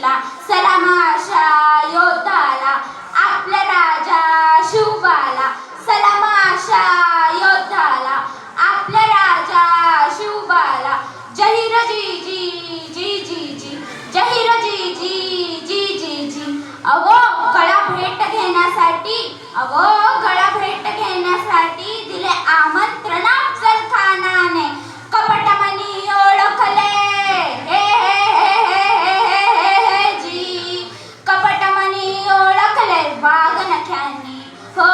दिला सलाम अशा योद्धाला आपला राजा शिवबाला सलाम अशा योद्धाला आपला राजा शिवबाला जहीर जी जी जी जी जी जहीर जी जी जी जी जी अवो गळा भेट घेण्यासाठी अवो गळा भेट घेण्यासाठी दिले आमंत्रण अफजल खानाने कपटमनी ओळखले हे हे हे हे हे हे हे जी कपटमनी ओळखले वाघनख्यांनी हो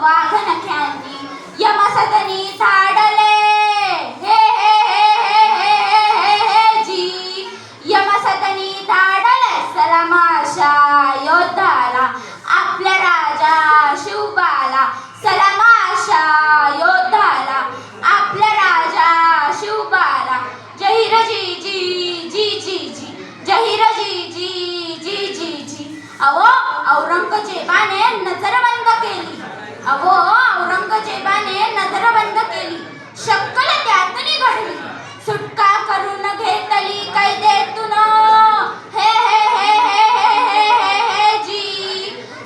वाघनख्यांनी यमसदनी धाडले हे हे हे हे हे हे हे जी यमसदनी धाडले सलाम अशा योद्धाला आपल्या राजा शिवबाला सलाम अशा योद्धाला आपल्या राजा शिवबाला जहीर जी जी जी जी जी जहीर जी जी जी जी जी अवो औरंगजेबाने नजरबंद केली अवो औरंगजेबाने नजरबंद केली शक्कल त्यातनी घडली सुटका करून घेतली कैदेतून हे हे हे हे हे हे हे हे जी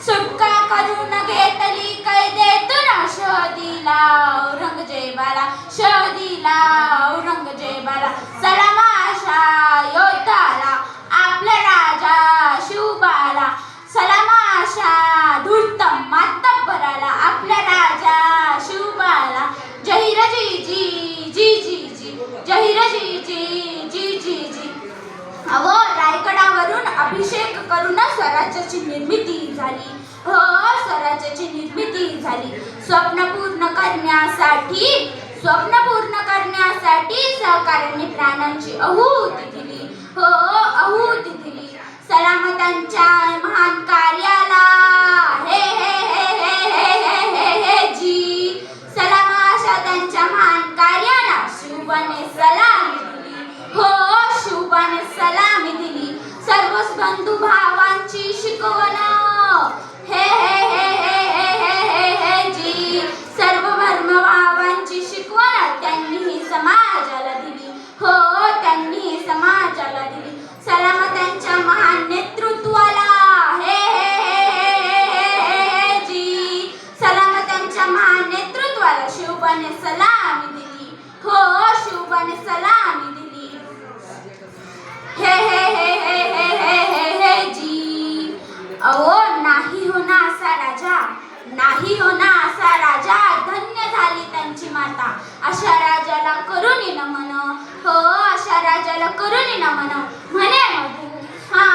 सुटका करून घेतली कैदेतून शोधिला औरंगजेबाला शोधिला औरंगजेबाला सलाम अशा योद्धाला आपल्या राजा शिवबाला सलाम अशा धूर्त मातब्बराला आपल्या राजा शिवबाला जहीर जी जी जी जी जी जहीर जी जी जी जी जी अहो रायगडावरून अभिषेक करून स्वराज्याची निर्मिती झाली हो स्वराज्याची निर्मिती झाली स्वप्न पूर्ण करण्यासाठी सहकार्याने प्राणांची आहुती दिली हो आहुती दिली सलाम त्यांच्या महान कार्याला हे हे हे हे हे हे हे हे जी सलाम अशा त्यांच्या महान कार्याला शिवबाने सलामी दिली हो शिवबाने सलामी दिली सर्वच बंधू भावांची शिकवण हे हे हे हे हे हे हे हे जी सर्व धर्म भावांची शिकवण त्यांनी समाजाला दिली हो त्यांनी समाजाला दिली सलाम त्यांच्या महान नेतृत्वाला हे हे हे हे हे हे हे जी सलाम त्यांच्या महान नेतृत्वाला शिवबाने सलामी दिली हो शिवबाने सलामी दिली हे हे हे हे हे हे हे हे जी अहो नाही होना असा राजा नाही होना असा राजा धन्य झाली त्यांची माता अशा राजाला करुणी नमन हो अशा राजाला करुणी नमन म्हणे मधु हा